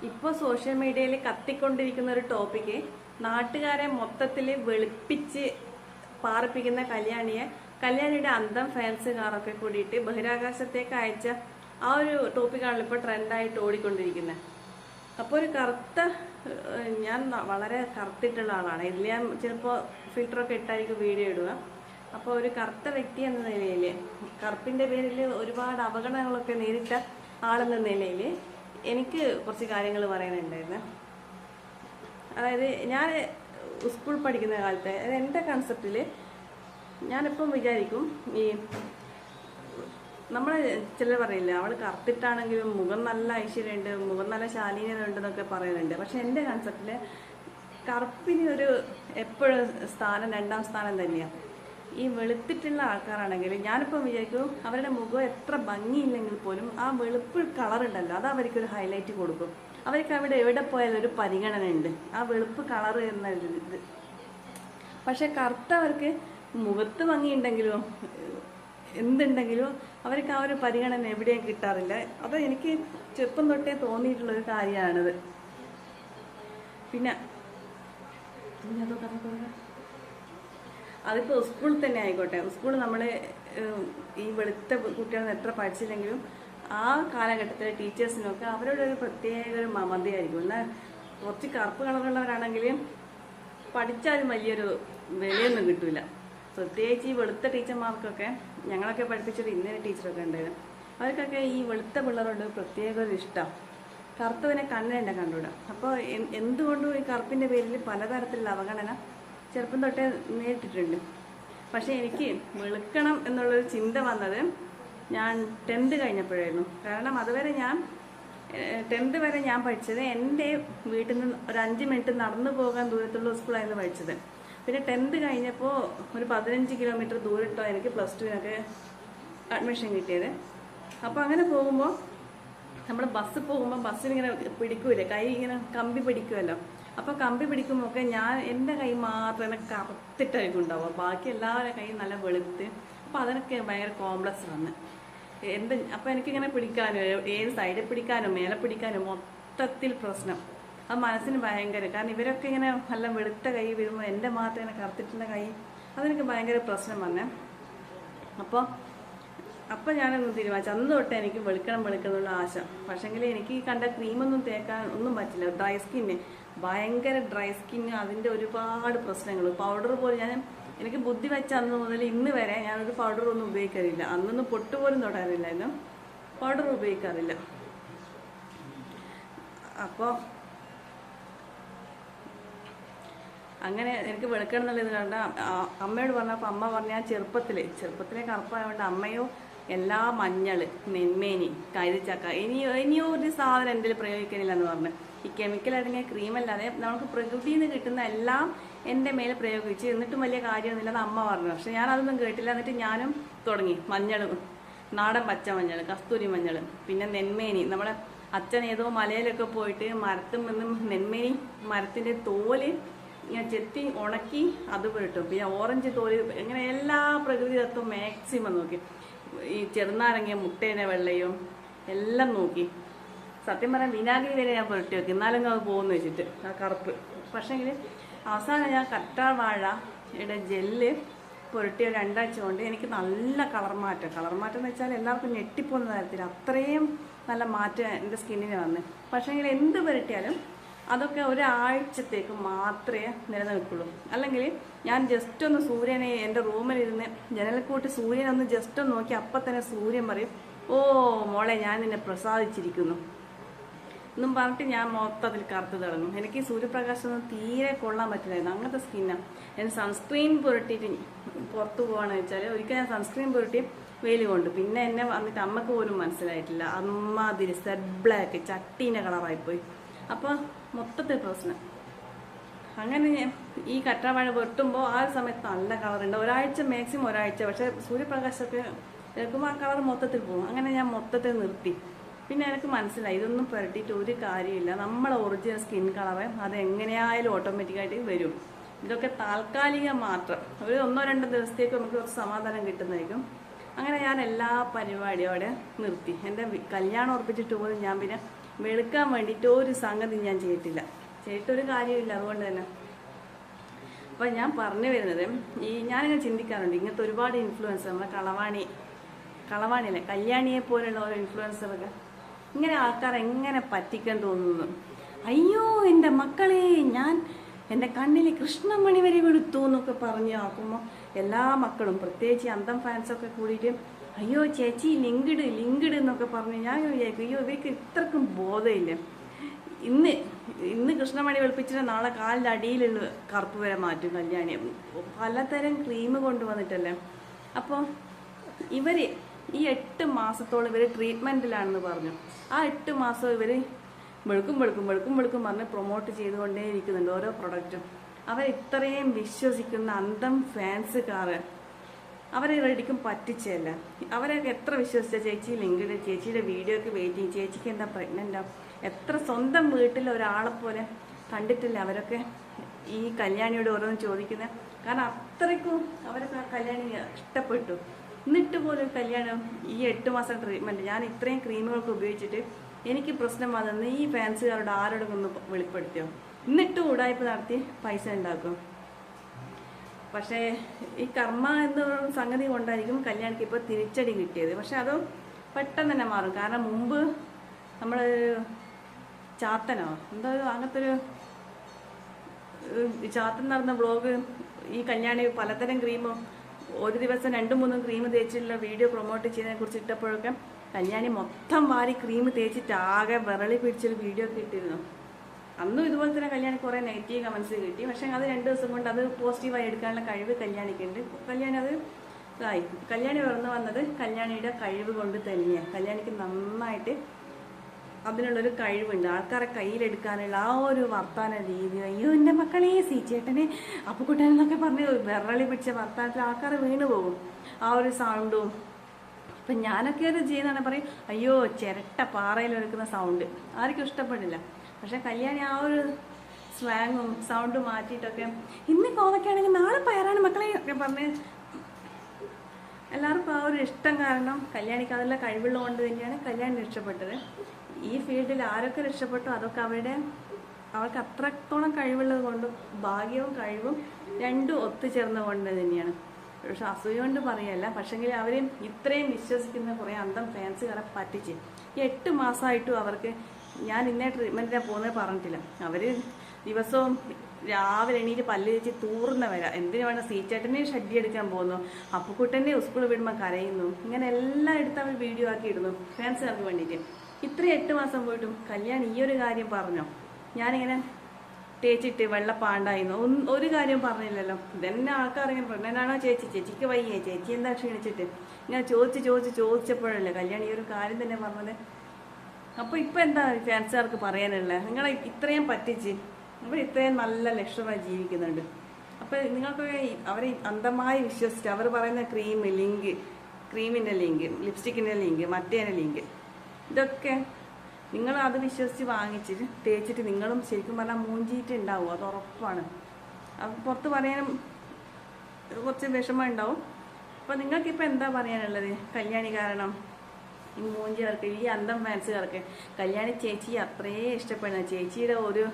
ഇപ്പോൾ സോഷ്യൽ മീഡിയയിൽ കത്തിക്കൊണ്ടിരിക്കുന്ന ഒരു ടോപ്പിക്ക്, നാട്ടുകാരെ മൊത്തത്തിൽ വെളുപ്പിച്ച് പാർപ്പിക്കുന്ന കല്യാണിയുടെ അന്തം ഫാൻസുകാരൊക്കെ കൂടിയിട്ട് ബഹിരാകാശത്തേക്ക് അയച്ച ആ ഒരു ടോപ്പിക്കാണല്ലോ ഇപ്പോൾ ട്രെൻഡായിട്ട് ഓടിക്കൊണ്ടിരിക്കുന്നത്. അപ്പോൾ ഒരു കറുത്ത, ഞാൻ വളരെ കറുത്തിട്ടുള്ള ആളാണ്, ഇതിൽ ഞാൻ ചിലപ്പോൾ ഫിൽറ്ററൊക്കെ ഇട്ടായിരിക്കും വീഡിയോ ഇടുക. അപ്പോൾ ഒരു കറുത്ത വ്യക്തി എന്ന നിലയിൽ, കറുപ്പിൻ്റെ പേരിൽ ഒരുപാട് അപകടങ്ങളൊക്കെ നേരിട്ട ആളെന്ന നിലയിൽ എനിക്ക് കുറച്ച് കാര്യങ്ങൾ പറയാനുണ്ടായിരുന്നു. അതായത് ഞാൻ സ്കൂൾ പഠിക്കുന്ന കാലത്ത്, അതായത് എൻ്റെ കൺസെപ്റ്റിൽ ഞാനിപ്പം വിചാരിക്കും, ഈ നമ്മൾ ചിലർ പറയില്ല അവൾ കറുത്തിട്ടാണെങ്കിലും മുഖം നല്ല ഐശ്വര്യമുണ്ട്, മുഖം നല്ല ശാലീനത ഉണ്ടെന്നൊക്കെ പറയുന്നുണ്ട്. പക്ഷെ എൻ്റെ കൺസെപ്റ്റിൽ കറുപ്പിന് ഒരു എപ്പോഴും സ്ഥാനം, രണ്ടാം സ്ഥാനം തന്നെയാണ്. ഈ വെളുത്തിട്ടുള്ള ആൾക്കാരാണെങ്കിൽ ഞാനിപ്പം വിചാരിക്കും അവരുടെ മുഖം എത്ര ഭംഗിയില്ലെങ്കിൽ പോലും ആ വെളുപ്പ് കളറുണ്ടല്ലോ, അത് അവർക്കൊരു ഹൈലൈറ്റ് കൊടുക്കും. അവർക്ക് അവിടെ എവിടെ പോയാലും ഒരു പരിഗണന ഉണ്ട്, ആ വെളുപ്പ് കളറ് എന്ന ഇത്. പക്ഷെ കറുത്തവർക്ക് മുഖത്ത് ഭംഗിയുണ്ടെങ്കിലും എന്തുണ്ടെങ്കിലും അവർക്ക് ആ ഒരു പരിഗണന എവിടെയും കിട്ടാറില്ല. അത് എനിക്ക് ചെറുപ്പം തൊട്ടേ തോന്നിയിട്ടുള്ളൊരു കാര്യമാണിത്. പിന്നെ അതിപ്പോൾ സ്കൂളിൽ തന്നെ ആയിക്കോട്ടെ, സ്കൂളിൽ നമ്മൾ ഈ വെളുത്ത കുട്ടികളെ എത്ര പഠിച്ചില്ലെങ്കിലും ആ കാലഘട്ടത്തിലെ ടീച്ചേഴ്സിനൊക്കെ അവരുടെ ഒരു പ്രത്യേക ഒരു മമതയായിരിക്കും. എന്നാൽ കുറച്ച് കറുപ്പ് കളറുള്ളവരാണെങ്കിൽ പഠിച്ചാലും വലിയൊരു വിലയൊന്നും കിട്ടില്ല. പ്രത്യേകിച്ച് ഈ വെളുത്ത ടീച്ചർമാർക്കൊക്കെ, ഞങ്ങളൊക്കെ പഠിപ്പിച്ചൊരു ഇന്നലെ ടീച്ചറൊക്കെ ഉണ്ടായിരുന്നു, അവർക്കൊക്കെ ഈ വെളുത്ത പിള്ളേരോട് പ്രത്യേക ഒരു ഇഷ്ടം. കറുത്തതിനെ കണ്ണേണ്ട കണ്ടുകൂടാ. അപ്പോൾ എന്തുകൊണ്ടും ഈ കറുപ്പിൻ്റെ പേരിൽ പലതരത്തിലുള്ള അവഗണന ചെറുപ്പം തൊട്ടേ നേരിട്ടിട്ടുണ്ട്. പക്ഷേ എനിക്ക് വെളുക്കണം എന്നുള്ളൊരു ചിന്ത വന്നത് ഞാൻ 10th കഴിഞ്ഞപ്പോഴായിരുന്നു. കാരണം അതുവരെ ഞാൻ 10th വരെ ഞാൻ പഠിച്ചത് എൻ്റെ വീട്ടിൽ നിന്ന് ഒരു 5 മിനിറ്റ് നടന്നു പോകാൻ ദൂരത്തുള്ള സ്കൂളായിരുന്നു പഠിച്ചത്. പിന്നെ 10th കഴിഞ്ഞപ്പോൾ ഒരു 15 കിലോമീറ്റർ ദൂരത്തോ എനിക്ക് +2-നൊക്കെ അഡ്മിഷൻ കിട്ടിയത്. അപ്പോൾ അങ്ങനെ പോകുമ്പോൾ നമ്മൾ ബസ് പോകുമ്പോൾ ബസ്സിനിങ്ങനെ പിടിക്കൂലേ, കൈ ഇങ്ങനെ കമ്പി പിടിക്കുമല്ലോ. അപ്പോൾ കമ്പി പിടിക്കുമ്പോൾ ഒക്കെ എൻ്റെ കൈ മാത്രം കറുത്തിട്ടായിരിക്കും ഉണ്ടാവുക, ബാക്കി എല്ലാവരുടെ കൈ നല്ല വെളുത്ത്. അപ്പോൾ അതിനൊക്കെ ഭയങ്കര കോംപ്ലക്സ് വന്ന് അപ്പോൾ എനിക്കിങ്ങനെ പിടിക്കാനും, ഏത് സൈഡിൽ പിടിക്കാനും മേലെ പിടിക്കാനും മൊത്തത്തിൽ പ്രശ്നം. അത് മനസ്സിന് ഭയങ്കര, കാരണം ഇവരൊക്കെ ഇങ്ങനെ നല്ല വെളുത്ത കൈ വരുമ്പോൾ എൻ്റെ മാത്രം ഇങ്ങനെ കറുത്തിട്ടുള്ള കൈ, അതെനിക്ക് ഭയങ്കര പ്രശ്നം വന്നേ. അപ്പോൾ ഞാനൊന്ന് തീരുമാനിച്ചു, അന്ന് തൊട്ട് എനിക്ക് വെളുക്കണം എന്നുള്ള ആശ. പക്ഷേങ്കിൽ എനിക്ക് ഈ കണ്ട ക്രീമൊന്നും തേക്കാൻ ഒന്നും പറ്റില്ല. ഡ്രൈ സ്കിന്ന്, ഭയങ്കര ഡ്രൈ സ്കിന്ന്, അതിൻ്റെ ഒരുപാട് പ്രശ്നങ്ങൾ. പൗഡർ പോലും എനിക്ക് ബുദ്ധി വെച്ച അന്ന് മുതൽ ഇന്ന് വരെ ഞാനൊരു പൗഡറൊന്നും ഉപയോഗിക്കാറില്ല. അന്നൊന്നും പൊട്ടുപോലും തൊടാറില്ലായിരുന്നു, പൗഡർ ഉപയോഗിക്കാറില്ല. അപ്പോൾ അങ്ങനെ എനിക്ക് വെളുക്കണം എന്നുള്ളത് കണ്ട അമ്മയോട് പറഞ്ഞപ്പോൾ അമ്മ പറഞ്ഞാൽ ചെറുപ്പത്തിലെ കറുപ്പായതുകൊണ്ട് അമ്മയോ എല്ലാ മഞ്ഞൾ, നെന്മേനി, കൈതച്ചക്ക, ഇനിയോ ഒരു സാധനം എൻ്റെ പ്രയോഗിക്കാനില്ല എന്ന് പറഞ്ഞു. ഈ കെമിക്കൽ അടങ്ങിയ ക്രീമല്ലാതെ നമുക്ക് പ്രകൃതിയിൽ നിന്ന് കിട്ടുന്ന എല്ലാം എൻ്റെ മേലെ പ്രയോഗിച്ച്, എന്നിട്ടും വലിയ കാര്യമൊന്നുമില്ലെന്ന് അമ്മ പറഞ്ഞു. പക്ഷെ ഞാനതൊന്നും കേട്ടില്ല. എന്നിട്ട് ഞാനും തുടങ്ങി മഞ്ഞൾ, നാടൻ പച്ചമഞ്ഞൾ, കസ്തൂരി മഞ്ഞൾ, പിന്നെ നെന്മേനി. നമ്മളെ അച്ഛൻ ഏതോ മലയിലൊക്കെ പോയിട്ട് മരത്തിൽ നിന്നും നെന്മേനി മരത്തിൻ്റെ തോല് ഇങ്ങനെ ചെത്തി ഉണക്കി അത് പുരട്ടും. പിന്നെ ഓറഞ്ച് തോല്, ഇങ്ങനെ എല്ലാ പ്രകൃതി തത്വം മാക്സിമം നോക്കി. ഈ ചെറുനാരങ്ങ, മുട്ടേനെ വെള്ളയും എല്ലാം നോക്കി. സത്യം പറഞ്ഞാൽ വിനാഗിരി വരെ ഞാൻ പുരട്ടി വെക്കും, എന്നാലും അത് പോകുമെന്ന് വെച്ചിട്ട് ആ കറുപ്പ്. പക്ഷേങ്കിൽ അവസാനം ഞാൻ കറ്റാർവാഴയുടെ ജെല്ല് പുരട്ടിയ 2 ആഴ്ച കൊണ്ട് എനിക്ക് നല്ല കളർ മാറ്റം എന്ന് വെച്ചാൽ എല്ലാവർക്കും ഞെട്ടിപ്പോകുന്ന തരത്തിൽ അത്രയും നല്ല മാറ്റം എൻ്റെ സ്കിന്നിന് വന്ന്. പക്ഷേങ്കിൽ എന്ത് പുരട്ടിയാലും അതൊക്കെ ഒരാഴ്ചത്തേക്ക് മാത്രമേ നിലനിൽക്കുള്ളൂ. അല്ലെങ്കിൽ ഞാൻ ജസ്റ്റ് ഒന്ന് സൂര്യനെ എൻ്റെ റൂമിലിരുന്ന് ജനൽക്കൂട്ടി സൂര്യനൊന്ന് ജസ്റ്റ് ഒന്ന് നോക്കി അപ്പം തന്നെ സൂര്യൻ പറയും, ഓ മോളെ ഞാൻ നിന്നെ പ്രസാദിച്ചിരിക്കുന്നു എന്നും പറഞ്ഞിട്ട് ഞാൻ മൊത്തത്തിൽ കറുത്ത് തുടങ്ങും. എനിക്ക് സൂര്യപ്രകാശമൊന്നും തീരെ കൊള്ളാൻ പറ്റില്ലായിരുന്നു, അങ്ങനത്തെ സ്കിന്നാണ്. ഞാൻ സൺസ്ക്രീൻ പുരട്ടിയിട്ട് പുറത്ത് പോകാണെന്ന് വെച്ചാൽ ഒരിക്കൽ ഞാൻ സൺസ്ക്രീൻ പുരട്ടി വെയിൽ കൊണ്ട്, പിന്നെ എന്നെ വന്നിട്ട് അമ്മക്ക് പോലും മനസ്സിലായിട്ടില്ല. അമ്മാതിരി സെഡ് ബ്ലാക്ക് ചട്ടീൻ്റെ കളറായിപ്പോയി. അപ്പോൾ മൊത്തത്തിൽ പ്രശ്നം. അങ്ങനെ ഈ കറ്റാർവാഴ വെട്ടുമ്പോൾ ആ ഒരു സമയത്ത് നല്ല കളറുണ്ട്, മാക്സിമം ഒരാഴ്ച. പക്ഷെ സൂര്യപ്രകാശമൊക്കെ എടുക്കുമ്പോൾ ആ കളർ മൊത്തത്തിൽ പോകും. അങ്ങനെ ഞാൻ മൊത്തത്തിൽ നിർത്തി. പിന്നെ എനിക്ക് മനസ്സിലായി ഇതൊന്നും പുരട്ടിയിട്ട് ഒരു കാര്യമില്ല, നമ്മളെ ഒറിജിനൽ സ്കിൻ കളറ് അത് എങ്ങനെയായാലും ഓട്ടോമാറ്റിക്കായിട്ട് വരും. ഇതൊക്കെ താൽക്കാലികം മാത്രം, ഒരു 1-2 ദിവസത്തേക്ക് നമുക്ക് കുറച്ച് സമാധാനം കിട്ടുന്നതായിരിക്കും. അങ്ങനെ ഞാൻ എല്ലാ പരിപാടിയും അവിടെ നിർത്തി. എൻ്റെ കല്യാണം ഉറപ്പിച്ചിട്ട് പോലും ഞാൻ പിന്നെ വെളുക്കാൻ വേണ്ടിയിട്ട് ഒരു സംഗതി ഞാൻ ചെയ്തിട്ടൊരു കാര്യമില്ല. അതുകൊണ്ട് തന്നെ അപ്പം ഞാൻ പറഞ്ഞു വരുന്നത്, ഞാനിങ്ങനെ ചിന്തിക്കാറുണ്ട്, ഇങ്ങനത്തെ ഒരുപാട് ഇൻഫ്ലുവൻസർ, നമ്മളെ കളവാണിയല്ലേ, കല്യാണിയെ പോലുള്ള ഓരോ ഇൻഫ്ലുവൻസറൊക്കെ ഇങ്ങനെ ആൾക്കാരെ എങ്ങനെ പറ്റിക്കാൻ തോന്നുന്നു. അയ്യോ എൻ്റെ മക്കളെ, ഞാൻ എൻ്റെ കണ്ണിൽ കൃഷ്ണമണി വരെ വെളുത്തു എന്നൊക്കെ പറഞ്ഞ് ആക്കുമ്പോൾ എല്ലാ മക്കളും, പ്രത്യേകിച്ച് അന്തം ഫാൻസൊക്കെ കൂടിയിട്ട് അയ്യോ ചേച്ചി ലിങ്ക്ഡ് എന്നൊക്കെ പറഞ്ഞ് ഞാൻ വിചാരിക്കും, അയ്യോ ഇവർക്ക് ഇത്രക്കും ബോധമില്ല. ഇന്ന് കൃഷ്ണമണി വെളുപ്പിച്ചിട്ട് നാളെ കാലിൻ്റെ അടിയിലുള്ള കറുപ്പ് വരെ മാറ്റും കല്യാണി, പലതരം ക്രീം കൊണ്ടുവന്നിട്ടല്ലേ. അപ്പോൾ ഇവർ ഈ 8 മാസത്തോളം ഇവർ ട്രീറ്റ്മെൻറ്റിലാണെന്ന് പറഞ്ഞു. ആ 8 മാസം ഇവർ വെളുക്കും പറഞ്ഞ് പ്രൊമോട്ട് ചെയ്തുകൊണ്ടേ ഇരിക്കുന്നുണ്ട് ഓരോ പ്രൊഡക്റ്റും. അവർ ഇത്രയും വിശ്വസിക്കുന്ന അന്തം ഫാൻസുകാർ അവരെ റെഡിക്കും പറ്റിച്ചല്ല. അവരൊക്കെ എത്ര വിശ്വസിച്ച ചേച്ചി ലിങ്ക്ഡ്, ചേച്ചിയുടെ വീഡിയോക്ക് വെയിറ്റിംഗ്, ചേച്ചിക്ക് എന്താ പ്രഗ്നൻ്റ്, എത്ര സ്വന്തം വീട്ടിൽ ഒരാളെ പോലെ കണ്ടിട്ടില്ല അവരൊക്കെ ഈ കല്യാണിയോട് ഓരോന്ന് ചോദിക്കുന്നത്. കാരണം അത്രയ്ക്കും അവരൊക്കെ കല്യാണി ഇഷ്ടപ്പെട്ടു. എന്നിട്ട് പോലും കല്യാണം ഈ 8 മാസം ട്രീറ്റ്മെൻറ്റ്, ഞാൻ ഇത്രയും ക്രീമുകൾക്ക് ഉപയോഗിച്ചിട്ട് എനിക്ക് പ്രശ്നം വന്നെന്ന് ഈ ഫാൻസുകാരോട് ആരോടും ഒന്ന് വെളിപ്പെടുത്തിയോ? എന്നിട്ട് ഉടായ്പ നടത്തി പൈസ ഉണ്ടാക്കും. പക്ഷേ ഈ കർമ്മ എന്ന സംഗതി കൊണ്ടായിരിക്കും കല്യാണിക്ക് ഇപ്പോൾ തിരിച്ചടി കിട്ടിയത്. പക്ഷെ അത് പെട്ടെന്ന് തന്നെ മാറും. കാരണം മുമ്പ് നമ്മൾ ചാത്തനോ എന്തോ അങ്ങനത്തെ ഒരു ചാത്തൻ നടന്ന വ്ളോഗ്, ഈ കല്യാണി പലതരം ക്രീമും ഒരു ദിവസം 2-3 ക്രീം തേച്ചിട്ടുള്ള വീഡിയോ പ്രൊമോട്ട് ചെയ്യുന്നതിനെ കുറിച്ച് ഇട്ടപ്പോഴൊക്കെ കല്യാണി മൊത്തം വാരി ക്രീം തേച്ചിട്ട് ആകെ വിരളി പിടിച്ചൊരു വീഡിയോ ഒക്കെ ഇട്ടിരുന്നു. അന്നും ഇതുപോലെ തന്നെ കല്യാണി കുറേ നെഗറ്റീവ് കമൻസ് കിട്ടി. പക്ഷേ അത് 2 ദിവസം കൊണ്ട് അത് പോസിറ്റീവായി എടുക്കാനുള്ള കഴിവ് കല്യാണിക്കുണ്ട്. കല്യാണി അത് ഇതായി. കല്യാണി വളർന്നു വന്നത് കല്യാണിയുടെ കഴിവ് കൊണ്ട് തന്നെയാണ്. കല്യാണിക്ക് നന്നായിട്ട് അതിനുള്ളൊരു കഴിവുണ്ട്. ആൾക്കാരെ കയ്യിലെടുക്കാനുള്ള ആ ഒരു വർത്താന രീതി, അയ്യോ എൻ്റെ മക്കളെ സീച്ചേട്ടനെ അപ്പുക്കുട്ടനെന്നൊക്കെ പറഞ്ഞ് വിരളി പിടിച്ച വർത്താനത്തിൽ ആൾക്കാർ വീണു പോകും. ആ ഒരു സൗണ്ടും ഇപ്പം ഞാനൊക്കെ അത് ചെയ്യുന്നതാണ് പറയും, അയ്യോ ചിരട്ട പാറയിൽ എടുക്കുന്ന സൗണ്ട് ആർക്കും ഇഷ്ടപ്പെടില്ല. പക്ഷെ കല്യാണി ആ ഒരു സ്ലാങ്ങും സൗണ്ടും മാറ്റിയിട്ടൊക്കെ ഇന്ന് കോവയ്ക്കാണെങ്കിൽ നാളെ പയറാണ് മക്കളെ ഒക്കെ പറഞ്ഞ് എല്ലാവർക്കും ആ ഒരു ഇഷ്ടം കാരണം കല്യാണിക്ക് അതെല്ലാം കഴിവുള്ളതുകൊണ്ട് തന്നെയാണ് കല്യാണി രക്ഷപ്പെട്ടത്. ഈ ഫീൽഡിൽ ആരൊക്കെ രക്ഷപ്പെട്ടു അതൊക്കെ അവർക്ക് അത്രത്തോളം കഴിവുള്ളത് കൊണ്ടും ഭാഗ്യവും കഴിവും രണ്ടും ഒത്തുചേർന്ന കൊണ്ട് തന്നെയാണ്. പക്ഷെ അസൂയ കൊണ്ട് പറയല്ല. പക്ഷെങ്കിൽ അവർ ഇത്രയും വിശ്വസിക്കുന്ന കുറേ അന്തം ഫാൻസുകാരെ പറ്റിച്ച് ഈ 8 മാസമായിട്ടും അവർക്ക് ഞാൻ ഇന്നേ ട്രീറ്റ്മെൻറ്റിനെ പോകുന്നത് പറഞ്ഞിട്ടില്ല. അവർ ദിവസവും രാവിലെ എണീറ്റ് പല്ല് തേച്ച് തൂർന്ന വരാം. എന്തിനു വേണം സീച്ചേട്ടനെ ഷഡ്ഡി എടുക്കാൻ പോകുന്നു, അപ്പുക്കുട്ടനെ സ്കൂളിൽ വിടുമ്പോൾ കരയുന്നു, ഇങ്ങനെ എല്ലാം എടുത്ത് അവർ വീഡിയോ ആക്കി ഇടുന്നു ഫാൻസുകാർക്ക് വേണ്ടിയിട്ട്. ഇത്രയും 8 മാസം പോയിട്ടും കല്യാൺ ഈ ഒരു കാര്യം പറഞ്ഞോ? ഞാനിങ്ങനെ തേച്ചിട്ട് വെള്ളപ്പാണ്ടായിരുന്നു ഒരു കാര്യം പറഞ്ഞില്ലല്ലോ. ഇതെന്നെ ആൾക്കാരിങ്ങനെ പ്രഗ്നൻ്റാണോ ചേച്ചിക്ക് വയ്യേ, ചേച്ചി എന്താ ക്ഷീണിച്ചിട്ട് ഇങ്ങനെ ചോദിച്ചപ്പോഴല്ലേ കല്യാൺ ഈ ഒരു കാര്യം തന്നെ പറഞ്ഞത്. അപ്പോൾ ഇപ്പം എന്താ ഫാൻസുകാർക്ക് പറയാനുള്ളത്? നിങ്ങളെ ഇത്രയും പറ്റിച്ച് അവർ ഇത്രയും നല്ല ലക്ഷണമായി ജീവിക്കുന്നുണ്ട്. അപ്പോൾ നിങ്ങൾക്കൊക്കെ അവരെ അന്ധമായി വിശ്വസിച്ച് അവർ പറയുന്ന ക്രീമിൻ്റെ ലിങ്ക്, ലിപ്സ്റ്റിക്കിൻ്റെ ലിങ്ക്, മറ്റേൻ്റെ ലിങ്ക്, ഇതൊക്കെ നിങ്ങൾ അത് വിശ്വസിച്ച് വാങ്ങിച്ചിട്ട് തേച്ചിട്ട് നിങ്ങളും ശരിക്കും പറഞ്ഞാൽ മൂഞ്ചിയിട്ട് ഉണ്ടാവും. അത് ഉറപ്പാണ്. അത് പുറത്ത് പറയാനും കുറച്ച് വിഷമം ഉണ്ടാവും. അപ്പോൾ നിങ്ങൾക്കിപ്പോൾ എന്താ പറയാനുള്ളത്? കല്യാണി കാരണം ഈ മൂഞ്ചികൾക്ക്, ഈ അന്തം ഫാൻസുകാർക്ക് കല്യാണി ചേച്ചി അത്രയേ ഇഷ്ടപ്പെടുന്ന, ചേച്ചിയുടെ ഒരു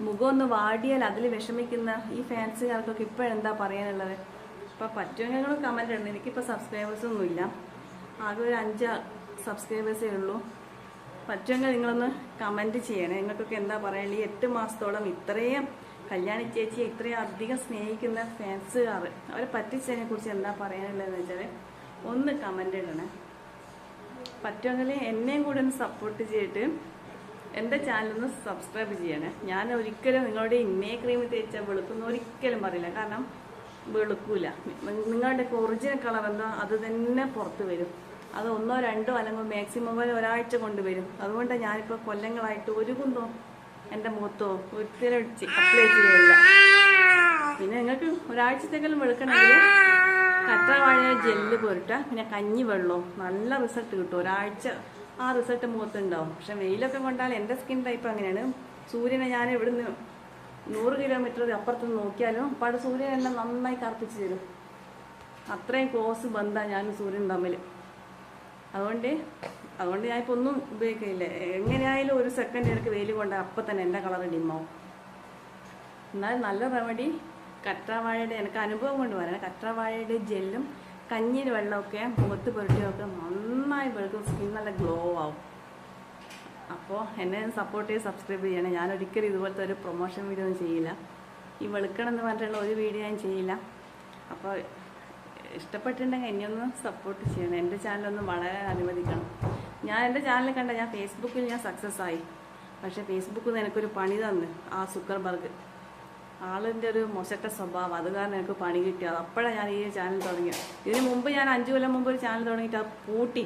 മുഖം ഒന്ന് വാടിയാൽ അതിൽ വിഷമിക്കുന്ന ഈ ഫാൻസുകാർക്കൊക്കെ ഇപ്പോഴെന്താ പറയാനുള്ളത്? ഇപ്പോൾ പറ്റുമെങ്കിൽ നിങ്ങൾ കമൻ്റ് ഇടണം. എനിക്കിപ്പോൾ സബ്സ്ക്രൈബേഴ്സൊന്നുമില്ല, ആകെ ഒരു 5 സബ്സ്ക്രൈബേഴ്സേ ഉള്ളൂ. പറ്റുമെങ്കിൽ നിങ്ങളൊന്ന് കമൻറ്റ് ചെയ്യണേ. നിങ്ങൾക്കൊക്കെ എന്താ പറയാനുള്ളത്? ഈ 8 മാസത്തോളം ഇത്രയും കല്യാണി ചേച്ചിയെ ഇത്രയും അധികം സ്നേഹിക്കുന്ന ഫാൻസുകാർ അവരെ പറ്റിച്ചതിനെ കുറിച്ച് എന്താ പറയാനുള്ളതെന്ന് വെച്ചാൽ ഒന്ന് കമൻ്റ് ഇടണേ. പറ്റുമെങ്കിൽ എന്നെയും കൂടെ ഒന്ന് സപ്പോർട്ട് ചെയ്തിട്ട് എൻ്റെ ചാനലൊന്ന് സബ്സ്ക്രൈബ് ചെയ്യണേ. ഞാൻ ഒരിക്കലും നിങ്ങളുടെ ഇന്നേ ക്രീം തേച്ചാൽ വെളുക്കുന്ന ഒരിക്കലും പറയില്ല. കാരണം വെളുക്കൂല. നിങ്ങളുടെ ഒറിജിനൽ കളർ എന്താ അത് തന്നെ പുറത്ത് വരും. അത് 1 2 അല്ലെങ്കിൽ മാക്സിമം ഒരാഴ്ച കൊണ്ടുവരും. അതുകൊണ്ടാണ് ഞാനിപ്പോൾ കൊല്ലങ്ങളായിട്ട് ഒരു കുന്തോ എൻ്റെ മുഖത്തോ ഒരിക്കലും അപ്ലൈ ചെയ്യില്ല. പിന്നെ നിങ്ങൾക്ക് ഒരാഴ്ചത്തേക്കെല്ലാം വെളുക്കണമെങ്കിൽ കറ്റാർവാഴ ജെല്ല് പോരിട്ടാൽ പിന്നെ കഞ്ഞി വെള്ളവും നല്ല റിസൾട്ട് കിട്ടും. ഒരാഴ്ച ആ റിസൾട്ട് മുഖത്തുണ്ടാവും. പക്ഷെ വെയിലൊക്കെ കൊണ്ടാൽ എൻ്റെ സ്കിൻ ടൈപ്പ് അങ്ങനെയാണ്. സൂര്യനെ ഞാൻ ഇവിടുന്ന് 100 കിലോമീറ്റർ അപ്പുറത്ത് നോക്കിയാലും അപ്പോൾ സൂര്യൻ എന്നെ നന്നായി കറുപ്പിച്ച് തരും. അത്രയും ക്ലോസ് ബന്ധമാണ് ഞാൻ സൂര്യൻ തമ്മിൽ. അതുകൊണ്ട് ഞാനിപ്പോൾ ഒന്നും ഉപയോഗിക്കില്ല. എങ്ങനെയായാലും ഒരു സെക്കൻഡ് എനിക്ക് വെയിൽ കൊണ്ട് അപ്പം തന്നെ എൻ്റെ കളർ ഡിമ്മാവും. എന്നാലും നല്ല റെമഡി കറ്റാർവാഴയുടെ, എനിക്ക് അനുഭവം കൊണ്ട് പറയാം, കറ്റാർവാഴയുടെ ജെല്ലും കഞ്ഞിയുടെ വെള്ളമൊക്കെ മുഖത്ത് പുരട്ടിയൊക്കെ നന്നായി വെളുക്കും, സ്കിൻ നല്ല ഗ്ലോ ആവും. അപ്പോൾ എന്നെ സപ്പോർട്ട് ചെയ്ത് സബ്സ്ക്രൈബ് ചെയ്യണം. ഞാൻ ഒരിക്കലും ഇതുപോലത്തെ ഒരു പ്രൊമോഷൻ വീഡിയോ ഒന്നും ചെയ്യില്ല. ഈ വെളുക്കണം എന്ന് പറഞ്ഞിട്ടുള്ള ഒരു വീഡിയോ ഞാൻ ചെയ്യില്ല. അപ്പോൾ ഇഷ്ടപ്പെട്ടിട്ടുണ്ടെങ്കിൽ എന്നെയൊന്ന് സപ്പോർട്ട് ചെയ്യണം. എൻ്റെ ചാനലൊന്ന് വളരെ അനുവദിക്കണം. ഞാൻ എൻ്റെ ചാനൽ കണ്ട, ഞാൻ ഫേസ്ബുക്കിൽ ഞാൻ സക്സസ് ആയി. പക്ഷേ ഫേസ്ബുക്കിൽ നിന്ന് എനിക്കൊരു പണി തന്ന് ആ സുക്കർബർഗ് ആളിൻ്റെ ഒരു മോശപ്പെട്ട സ്വഭാവം, അത് കാരണം എനിക്ക് പണി കിട്ടിയത്. അപ്പോഴാണ് ഞാൻ ഈ ചാനൽ തുടങ്ങിയത്. ഇതിന് മുമ്പ് ഞാൻ 5 കൊല്ലം മുമ്പ് ഒരു ചാനൽ തുടങ്ങിയിട്ട് അത് പൂട്ടി.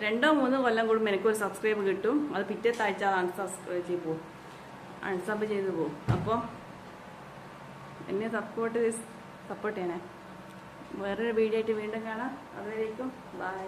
2-3 കൊല്ലം കൂടുമ്പോൾ എനിക്കൊരു സബ്സ്ക്രൈബ് കിട്ടും. അത് പിറ്റത്തെ ആഴ്ച അൺസബ് ചെയ്ത് പോകും. അപ്പോൾ എന്നെ സപ്പോർട്ട് ചെയ്യണേ. വേറൊരു വീഡിയോ ആയിട്ട് വീണ്ടും കാണാം. അതുവരേക്കും ബൈ.